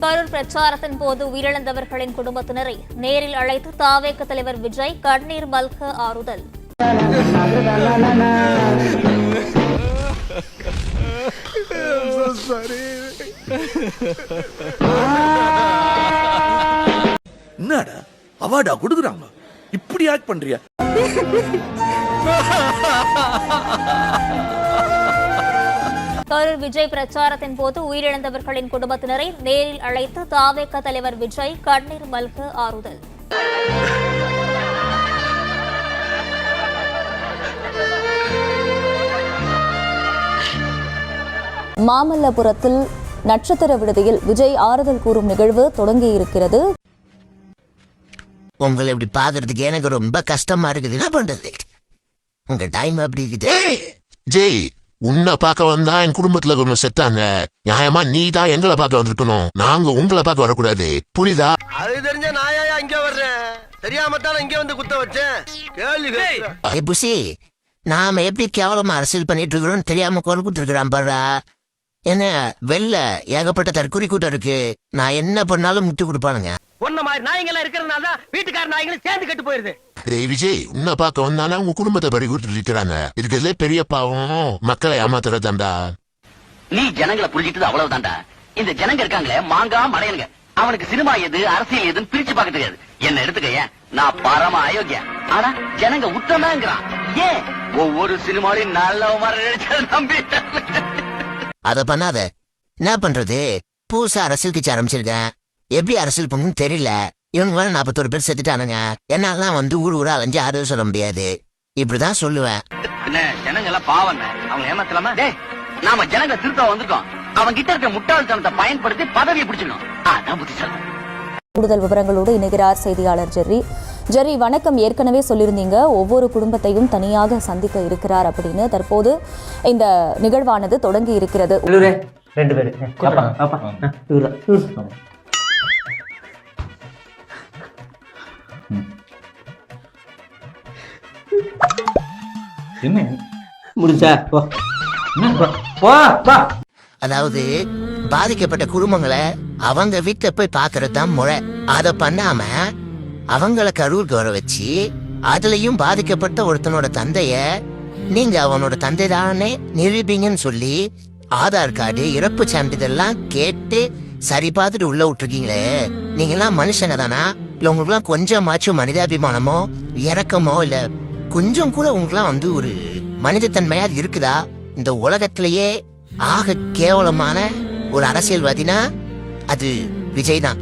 கரூர் பிரச்சாரத்தின் போது உயிரிழந்தவர்களின் குடும்பத்தினரை நேரில் அழைத்து தாவேக தலைவர் விஜய் கண்ணீர் மல்க ஆறுதல். என்னடா அவார்டா கொடுக்குறாங்க, இப்படி ஆக்ட் பண்றியா? கரூர் விஜய் பிரச்சாரத்தின் போது உயிரிழந்தவர்களின் குடும்பத்தினரை நேரில் அழைத்து தாவேக தலைவர் விஜய் கண்ணீர் மல்க ஆறுதல். மாமல்லபுரத்தில் நட்சத்திர விடுதியில் விஜய் ஆறுதல் கூறும் நிகழ்வு தொடங்கியிருக்கிறது. உங்களை இப்படி பாக்குறதுக்கு எனக்கு ரொம்ப கஷ்டமா இருக்குது. என்ன பண்றது, உங்க டைம் அப்படி இருக்குது. ஜெய், உன்னை பார்க்க வந்தா என் குடும்பத்துல கொஞ்சம் செத்தாங்க. நியாயமா நீ தான் எங்களை பார்க்க வந்திருக்கணும், நாங்க உங்களை பார்க்க வரக்கூடாது. புரியுதா? அது தெரிஞ்ச நாயா இங்க வர்றேன், தெரியாமத்தான இங்க வந்து குத்த வச்சேன். கேள்வி புசி, நாம எப்படி கேவலமா அரசியல் பண்ணிட்டு இருக்கிறோம் தெரியாம குரல் கொடுத்துருக்கிறான் பாரா. என்ன வெளில ஏகப்பட்ட தற்கொலை கூட்டம் இருக்கு, நான் என்ன பண்ணாலும் முட்டு கொடுப்பானுங்க. ஒன்ன மாதிரி நாய்களா இருக்கிறதுனால தான் வீட்டுக்கார நாய்களும் சேர்ந்து கெட்டு போயிருது. விஜய், உன்னை பார்க்க வந்தானா உங்க குடும்பத்தை பறி கொடுத்துட்டு இருக்கிறாங்க. இருக்கிறதுல பெரிய பாவம் மக்களை ஏமாத்துறதாண்டா. நீ ஜனங்களை புரிஞ்சிட்டது அவ்வளவுதான்டா. இந்த ஜனங்க இருக்காங்களே மாங்கா மடையனுங்க, அவனுக்கு சினிமா எது அரசியல் எதுன்னு பிரிச்சு பார்க்க தெரியாது. என்ன எடுத்துக்க, நான் பரம அயோக்கியா, ஆனா ஜனங்க உத்தமங்கிறான். ஏன் ஒவ்வொரு சினிமாலையும் நல்ல மாதிரி நம்பி அத பண்ணாத. என்ன பண்றது, புதுசா அரசியல் கட்சி ஆரம்பிச்சிருக்கேன், எப்படி அரசியல் பண்ணணும்னு தெரியல. இவங்க 41 பேர் செத்துட்டானுங்க, என்னாலாம் வந்து ஊரா அலைஞ்சு ஆறுதல் சொல்ல முடியாது. இப்படிதான் சொல்லுவேன். ஜனங்க எல்லாம் பாவம், அவங்க ஏமாத்தலாமா? நாம ஜனங்க திருத்த வந்திருக்கோம், அவங்க கிட்ட இருக்க முட்டாள்தனத்தை பயன்படுத்தி பதவியை பிடிச்சிடணும். அதான் புத்திசாலி. கூடுதல் விவரங்களோடு இணைகிறார் செய்தியாளர் ஜெர்ரி. வணக்கம். ஏற்கனவே சொல்லியிருந்தீங்க ஒவ்வொரு குடும்பத்தையும் தனியாக சந்திக்க இருக்கிறார் அப்படின்னு. தற்போது இந்த நிகழ்வானது தொடங்கி இருக்கிறது. அதாவது பாதிக்கப்பட்ட குடும்பங்களை அவங்க வீட்டுல போய் பாக்குறது தான் முறை. அத பண்ணாம அவங்கள கரூருக்கு வர வச்சு அதுலயும் பாதிக்கப்பட்ட ஒருத்தனோட தந்தைய நீங்க அவனோட தந்தை தானே நிரூபிங்கன்னு சொல்லி ஆதார் கார்டு இறப்பு சான்றிதழ்லாம் கேட்டு சரி பார்த்துட்டு உள்ள விட்டுருக்கீங்களே. நீங்க எல்லாம் மனுஷங்க தானா? இல்ல உங்களுக்கு எல்லாம் கொஞ்சமாச்சும் மனிதாபிமானமோ இறக்கமோ இல்ல கொஞ்சம் கூட உங்களுக்குலாம் வந்து ஒரு மனிதத்தன்மையா இருக்குதா? இந்த உலகத்திலேயே ஆக கேவலமான ஒரு அரசியல்வாதினா அது விஜய் தான்.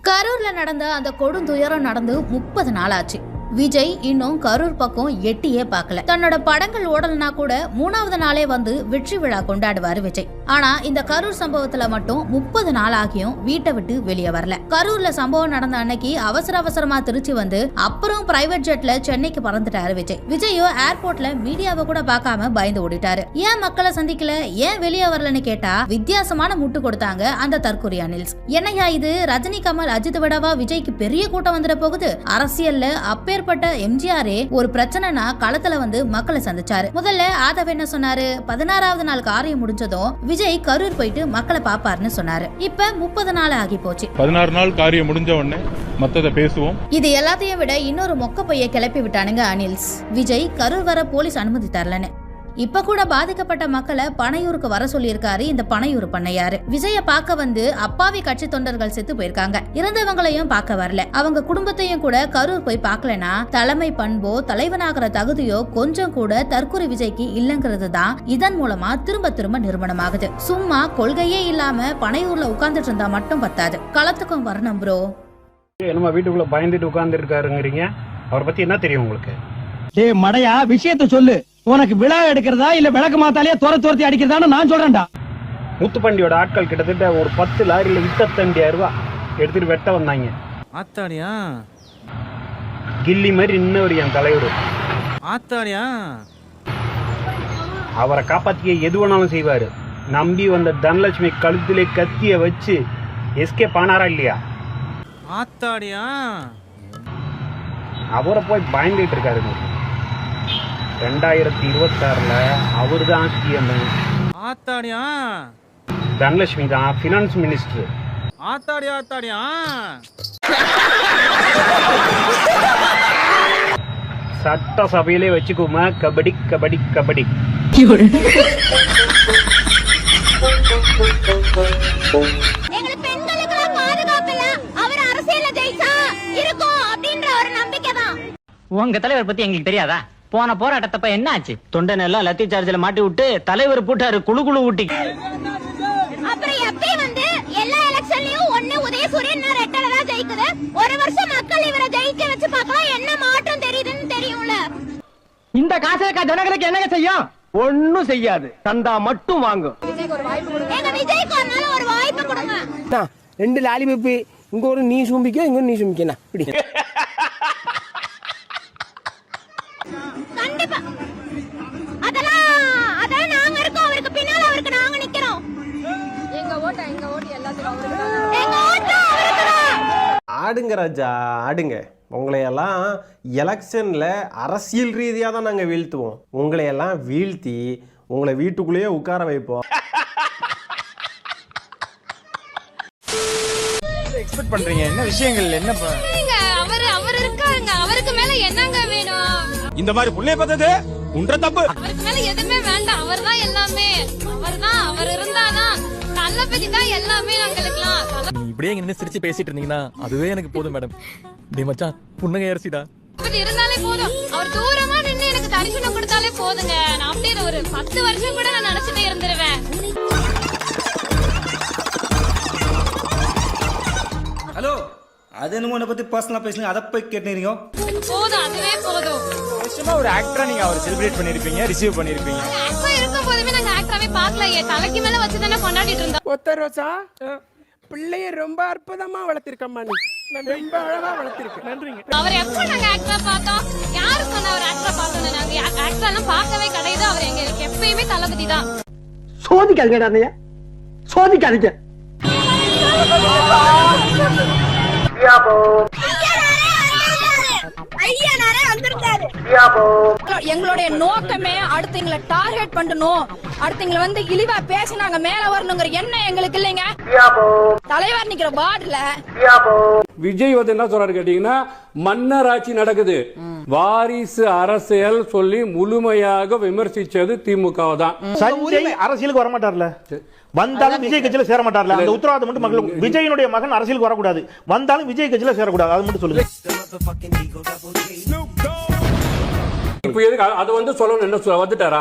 கரூர்ல நடந்த அந்த கொடுந்துயரம் நடந்து 30 நாள் ஆச்சு. விஜய் இன்னும் கரூர் பக்கம் எட்டியே பார்க்கல. தன்னோட படங்கள் ஓடலனா கூட 3வது நாளே வந்து வெற்றி விழா கொண்டாடுவாரு விஜய். ஆனா இந்த கரூர் சம்பவத்துல மட்டும் 30 நாள் ஆகியும் வீட்டை விட்டு வெளியே வரல. கரூர்ல சம்பவம் நடந்த அன்னைக்கு அவசரமா திருச்சி வந்து அப்புறம் பிரைவேட் ஜெட்ல சென்னைக்கு பறந்துட்டாரு விஜய். விஜயோ ஏர்போர்ட்ல மீடியாவை கூட பார்க்காம பயந்து ஓடிட்டாரு. ஏன் மக்களை சந்திக்கல, ஏன் வெளியே வரலன்னு கேட்டா வித்தியாசமான முட்டு கொடுத்தாங்க அந்த தற்கொலை அனில்ஸ். என்னையா இது, ரஜினி கமல் அஜித் விடவா விஜய்க்கு பெரிய கூட்டம் வந்துட போகுது? அரசியல்ல அப்பேற்பட்ட எம்ஜிஆரே ஒரு பிரச்சனைனா களத்துல வந்து மக்களை சந்திச்சாரு. முதல்ல ஆதவ என்ன சொன்னாரு, 16வது நாள் காரியம் முடிஞ்சதும் விஜய் கரூர் போயிட்டு மக்களை பாப்பாருன்னு சொன்னாரு. இப்ப 30 நாள் ஆகி போச்சு. 16 நாள் காரியம் முடிஞ்ச உடனே மத்தத பேசுவோம். இது எல்லாத்தையும் விட இன்னொரு மொக்க பைய கிளப்பி விட்டானுங்க அனில்ஸ். விஜய் கரூர் வர போலீஸ் அனுமதி தரலன்னு. இப்ப கூட பாதிக்கப்பட்ட மக்களை பனையூருக்கு வர சொல்லியிருக்காரு இந்த பனையூர் பண்ணையாரு. விஜய பார்க்க வந்து அப்பாவி கட்சி தொண்டர்கள் செத்து போயிருக்காங்க, இறந்தவங்களையும் பார்க்க வரல. அவங்க குடும்பத்தையும் கூட கரூர் போய் பார்க்கலனா தலைமை பண்போ தலைவனாகிற தகுதியோ கொஞ்சம் கூட தற்கொலை விஜய்க்கு இல்லங்கிறது தான் இதன் மூலமா திரும்ப நிரூபணமாகுது. சும்மா கொள்கையே இல்லாம பனையூர்ல உட்கார்ந்துட்டு இருந்தா மட்டும் பத்தாது, களத்துக்கும் வரணும் ப்ரோ. நம்ம வீட்டுக்குள்ள பயந்துட்டு உட்கார்ந்து இருக்காருங்கிறீங்க, அவரை பத்தி என்ன தெரியும் உங்களுக்கு? டேய் மடையா, விஷயத்த சொல்லு. உனக்கு விழா எடுக்கிறதா இல்ல விளக்கு மாத்தாலே துரத்தி அடிக்கிறதான்னு நான் சொல்றேன்டா. முத்துப்பண்டியோட ஆட்கள் கிட்டத்தட்ட ஒரு 10 லாரியில 25,000 ரூபாய் எடுத்துட்டு வெட்ட வந்தாங்க. ஆத்தாடியா, கில்லி மாதிரி இன்னொரு என் தலைவர் ஆத்தாடியா, அவரை காப்பாத்திக்க எது வேணாலும் செய்வாரு. நம்பி வந்த தனலட்சுமி கழுத்திலே கத்திய வச்சு எஸ்கேப் ஆனாரா இல்லையா? ஆத்தாடியா, அவரை போய் பயந்துட்டு இருக்காரு. 2026ல அவரு தான் சிஎம். ஆத்தாடியா, தனலட்சுமி தான் ஃபினான்ஸ் மினிஸ்டர். ஆத்தாடியா சட்டசபையிலே வச்சுக்குமா கபடி கபடி கபடி. உங்க தலைவர் பத்தி எங்களுக்கு தெரியாதா? போன போராட்டத்தப்ப என்ன ஆச்சு? தொண்டை எல்லாம் லத்தி சார்ஜ்ல மாட்டி விட்டு தலைவர் போட்டாரு குழு குழு ஊட்டி. அப்புறம் எப்படி வந்து எல்லா எலெக்ஷன்லயும் ஒண்ணு உதயசூரியன் ரெட்டல தான் ஜெயிக்குது. ஒரு வருஷம் மக்கள் இவரை ஜெயிக்க வச்சு பார்க்கலாம், என்ன மாற்றம் தெரியுதுன்னு தெரியும்ல. இந்த காசு ஜனங்களுக்கு என்னங்க செய்யும்? ஒண்ணும் செய்யாது, தந்தா மட்டும் வாங்கும். எங்க விஜய்க்கு ஒரு வாய்ப்பு கொடுங்க. 2 லாலிபப்பு, இங்க ஒரு நீ சும்பிக்க, இங்க நீ சும்பிக்கனா இப்படி. கண்டிப்பா அதெல்லாம் நாங்க இருக்கோம், அவருக்கு பின்னால அவருக்கு நாங்க நிக்கிறோம். எங்க ஓட்டு எல்லாத்துக்கும் அவருக்கு. எங்க ஓட்டு அவருக்கு தான். ஆடுங்க ராஜா ஆடுங்க. உங்களையெல்லாம் எலெக்ஷன்ல அரசியல் ரீதியா தான் நாங்க வீழ்த்துவோம். உங்களையெல்லாம் வீழ்த்தி உங்களை வீட்டுக்குள்ளேயே உட்கார வைப்போம். எக்ஸ்பெக்ட் பண்றீங்க என்ன விஷயங்கள் என்ன அவர் இருக்காங்க, அவருக்கு மேல என்னங்க வேணும்? இந்த மாதிரி புள்ளைய பார்த்தது உன்ற தப்பு. அவருக்கு மேல எதுவுமே வேண்டாம், அவர்தான் எல்லாமே. அவர் இருந்தாதான் நல்ல பத்தி தான் எல்லாமே நாங்களுக்குலாம். இப்படியே இங்க சிரிச்சு பேசிட்டு இருந்தீங்கன்னா அதுவே எனக்கு போதும் மேடம். டேய் மச்சான் புன்னகை அரிசிடா. அது இருந்தாலே போதும். அவர் தூரமா நின்னு எனக்கு தரிசனம் கொடுத்தாலே போதுங்க. நான் அப்படியே ஒரு 10 வருஷம் கூட நான் நினைச்சிட்டே இருந்துருவேன். ஹலோ, அது என்னமோ என்ன பத்தி பர்சனலா பேசுங்க, அத போய் கேட்டீங்க. போதும், அதுவே போதும். நிச்சயமா ஒரு ஆக்டரா நீங்க அவர் செலிப்ரேட் பண்ணிருப்பீங்க, ரிசீவ் பண்ணிருப்பீங்க. ஆக்டரா இருக்கும் போதுமே நாங்க ஆக்டராவே பார்க்கலையே, தலைக்கு மேல வச்சு தானே கொண்டாடிட்டு இருந்தோம். ஒத்த ரோசா பிள்ளைய ரொம்ப அற்புதமா வளர்த்திருக்கம்மா, நீ ரொம்ப அழகா வளர்த்திருக்க. நன்றிங்க. அவர் எப்ப நாங்க ஆக்டரா பார்த்தோம்? யாரு சொன்ன அவர் ஆக்டரா பார்த்தோம்? நாங்க ஆக்டர்லாம் பார்க்கவே கிடையாது. அவர் எங்களுக்கு எப்பயுமே தளபதி தான். சோதிக்காதீங்கடா அண்ணையா, சோதிக்காதீங்க. எங்களுடைய நோக்கமே அடுத்தவங்களை டார்கெட் பண்ணணும், அடுத்தவங்களை வந்து இழிவா பேசி நாங்க மேல வரணுங்கிற எண்ணம் எங்களுக்கு இல்லைங்க. தலைவர் நிக்கிற வார்டுல விஜய் வந்து என்ன சொல்றாரு கேட்டீங்கன்னா, மன்னர் ஆட்சி நடக்குது, வாரிசு அரசியல் சொல்லி முழுமையாக விமர்சிச்சது திமுக தான். சஞ்சய் அரசியலுக்கு வரமாட்டார்ல, வந்தாலும் விஜய் கட்சியில சேர மாட்டார்ல. அந்த உத்தரவாதம் மட்டும் மக்கள், விஜயனுடைய மகன் அரசியலுக்கு வரக்கூடாது, வந்தாலும் விஜய் கட்சியில சேரக்கூடாது, அது மட்டும் சொல்லுங்க. இப்போ எதுக்கு அது வந்து சொல்லணும்? என்ன வந்துட்டாரா?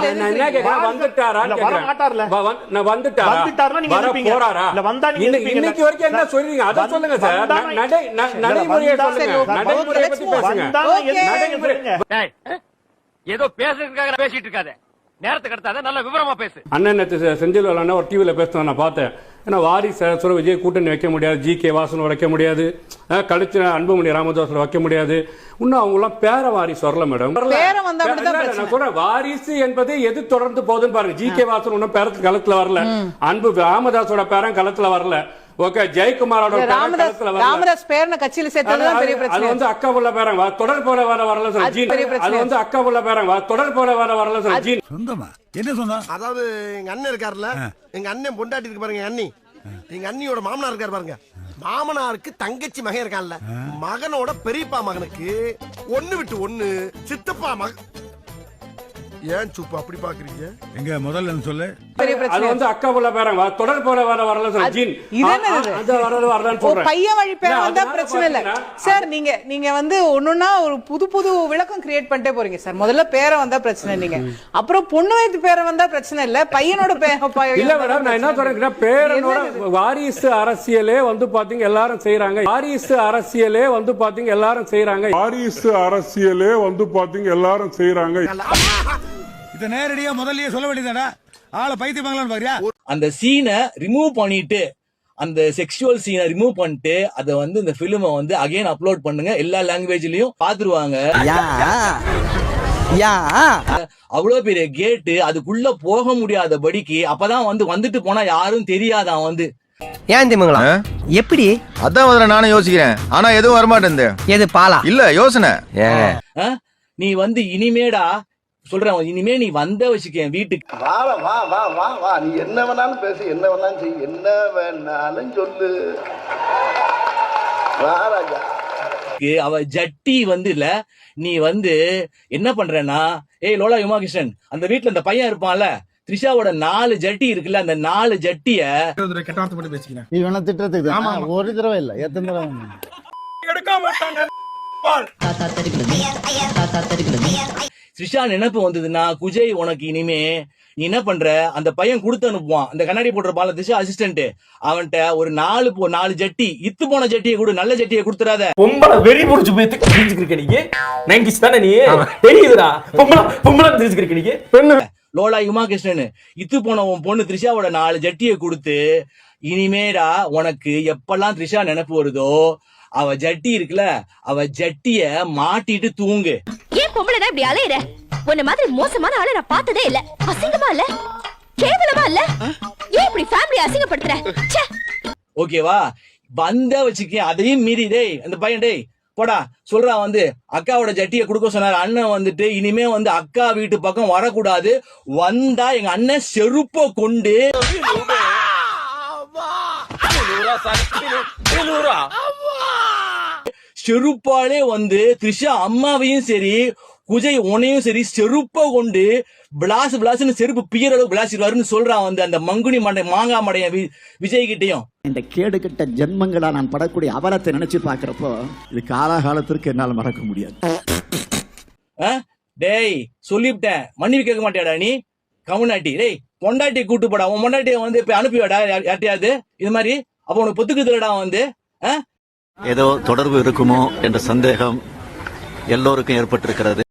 என்ன கேக்குறேன், வந்துட்டாரா? வர மாட்டார்ல, நான் வந்துட்டாரா? வந்துட்டார்னா நீங்க இருப்பீங்க, போறாரா? இல்ல வந்தா நீங்க இருப்பீங்க. இன்னைக்கு வரைக்கும் என்ன சொல்றீங்க அத சொல்லுங்க சார். நடைமுறையை சொல்லுங்க, நடைமுறையை பத்தி பேசுங்க. நடைமுறை ஏதோ பேசுறதுக்காக பேசிட்டு இருக்காத, நேரத்துக்கு கடத்தாத, நல்ல விவரமா பேசு. அண்ணன் செந்தில் அண்ணன் ஒரு டிவியில பேசுறத நான் பார்த்தேன். ஏன்னா வாரிசு விஜய் கூட்டணி வைக்க முடியாது, ஜி.கே. வாசன் வைக்க முடியாது, கழிச்சு அன்புமணி ராமதாஸ் வைக்க முடியாது. இன்னும் அவங்க எல்லாம் பேர வாரிசு வரல மேடம். நான் சொல்றேன், வாரிசு என்பது எது தொடர்ந்து போகுதுன்னு பாருங்க. ஜி.கே. வாசன் இன்னும் பேரத்து களத்துல வரல, அன்பு ராமதாஸோட பேரன் களத்துல வரல, ஓகே ஜெயக்குமாரோட ராமதாஸ் பேரன கட்சியில சேர்த்தது பெரிய பிரச்சனை. அது வந்து அக்கா புள்ள பேரன் தொடர் போல வரல சார் ஜீன். அது வந்து அக்கா புள்ள பேரன் தொடர் போல வரல சார் ஜீன். சொந்தமா என்ன சொன்னா? அதாவது எங்க அண்ணன் இருக்காருல்ல, எங்க அண்ணன் பொண்டாட்டி இருக்கு பாருங்க, அண்ணி, எங்க அண்ணியோட மாமனார் இருக்காரு பாருங்க, மாமனாருக்கு தங்கச்சி மகன் இருக்கான்ல, மகனோட பெரியப்பா மகனுக்கு 1 விட்டு 1 சித்தப்பா மகன். ஏன் சுப்பு அப்படி பாக்குறீங்க? எங்க முதல்ல சொல்லு. அது வந்து அக்கா புள்ள பேரன் தொடர் போல வரல சார் ஜீன். அது வரலன்னு சொல்றேன். பையன் வழி பேரன் வந்தா பிரச்சனை இல்ல சார். நீங்க வந்து ஒண்ணுன்னா ஒரு புது விளக்கம் கிரியேட் பண்ணிட்டே போறீங்க சார். முதல்ல பேரன் வந்தா பிரச்சனை இல்லைங்க, அப்புறம் பொண்ணு வயது பேரன் வந்தா பிரச்சனை இல்ல, பையனோட இல்ல மேடம். நான் என்ன சொல்றேன், பேரனோட வாரிசு அரசியலே வந்து பாத்தீங்க எல்லாரும் செய்யறாங்க. வாரிசு அரசியலே வந்து பாத்தீங்க எல்லாரும் செய்யறாங்க. வாரிசு அரசியலே வந்து பாத்தீங்க எல்லாரும் செய்யறாங்க. இத நேரடியா முதல்லயே சொல்ல வேண்டியதாடா, ஆளை பைத்தியமாங்களான்னு பாக்குறியா? அந்த சீனை ரிமூவ் பண்ணிட்டு, அந்த செக்ஷுவல் சீனை ரிமூவ் பண்ணிட்டு அதை வந்து இந்த பிலிமை வந்து அகைன் அப்லோட் பண்ணுங்க, எல்லா லாங்குவேஜ்லயும் பாத்துருவாங்க. அவ்வளவு பெரிய கேட்டு, அதுக்குள்ள போக முடியாதபடிக்கு அப்பதான் வந்துட்டு போனா யாரும் தெரியாதான் வந்து. ஏன் திமுங்களா எப்படி? அதான் முதல்ல நானும் யோசிக்கிறேன், ஆனா எதுவும் வரமாட்டேன். எது பாலா இல்ல யோசனை. நீ வந்து இனிமேடா சொல்றேன், இனிமே நீ வந்த வச்சுக்க என் வீட்டுக்கு. வா வா வா வா வா, நீ என்ன வேணாலும் பேசு, என்ன வேணாலும் செய், என்ன வேணாலும் சொல்லு. வா ராஜா. அவ ஜட்டி வந்து இல்ல, நீ வந்து என்ன பண்றேன்னா, ஏய் லோலா யுமாகிருஷ்ணன், அந்த வீட்டுல அந்த பையன் இருப்பான்ல, த்ரிஷாவோட 4 ஜட்டி இருக்குல்ல, அந்த 4 ஜட்டிய கெட்ட வார்த்தை மட்டும் பேசிக்கிறேன். நீ வேணா திட்டத்துக்கு ஒரு தடவை இல்ல எத்தனை தடவை த்ரிஷா நினைப்பு வந்ததுன்னா, குஜய் உனக்கு இனிமே நீ என்ன பண்ற, அந்த பையன் கொடுத்து அனுப்புவான், அந்த கண்ணாடி போட்டிருப்பான்ல த்ரிஷா அசிஸ்டன்ட், அவன்கிட்ட ஒரு 4 ஜட்டி, இத்து போன ஜட்டியை கொடு, நல்ல ஜட்டியை கொடுத்துறாத. பொம்பளை வெறி புடிச்சு போய் தெரிஞ்சுக்கிருக்க நீங்க 90s தானே நீ தெரியுதுடா, பொம்பளை தெரிஞ்சுக்கிருக்க நீங்க பெண்ணு. லோலா யுமாகிருஷ்ணன், இத்து போன உன் பொண்ணு த்ரிஷாவோட 4 ஜட்டியை கொடுத்து, இனிமேடா உனக்கு எப்பெல்லாம் த்ரிஷா நினைப்பு வருதோ, அவ ஜட்டி இருக்குல்ல, அவ ஜட்டிய மாட்டிட்டு தூங்கு. ஏன் பொம்பளை இப்படி அலையற? உன்ன மாதிரி மோசமான ஆளை நான் பார்த்ததே இல்ல. அசிங்கமா இல்ல? கேவலமா இல்ல? ஏன் இப்படி ஃபேமிலி அசிங்கப்படுத்துற? ச்சே. ஓகேவா? வந்த வச்சுக்க, அதையும் மீறி டேய் அந்த பையன் டேய் போடா சொல்றா, வந்து அக்காவோட ஜட்டியை கொடுக்க சொன்னார். அண்ணன் வந்துட்டு இனிமே வந்து அக்கா வீட்டு பக்கம் வரக்கூடாது, வந்தா எங்க அண்ணன் செருப்ப கொண்டு செருப்பாலே வந்து த்ரிஷா அம்மாவையும் சரி குஜய் உனையும் சரி செருப்ப கொண்டு பிளாஸ்னு செருப்பு பியற அளவு பிளாசிடுவாருன்னு சொல்றான் வந்து அந்த மங்குனி மண்டை மாங்கா மடைய விஜய் கிட்டையும். இந்த கேடு கட்ட ஜென்மங்களா நான் படக்கூடிய அவலத்தை நினைச்சு பாக்குறப்போ இது காலாகாலத்திற்கு என்னால மறக்க முடியாது. டேய் சொல்லிவிட்டேன், மன்னிப்பு கேட்க மாட்டியாடா நீ கமுனாட்டி? டேய் பொண்டாட்டி கூட்டு போடா, உன் பொண்டாட்டியை வந்து இப்ப அனுப்பிவாடா யார்ட்டையாவது இது மாதிரி? அப்ப உனக்கு பொத்துக்குதுலடா வந்து. ஏதோ தொடர்பு இருக்குமோ என்ற சந்தேகம் எல்லோருக்கும் ஏற்பட்டிருக்கிறது.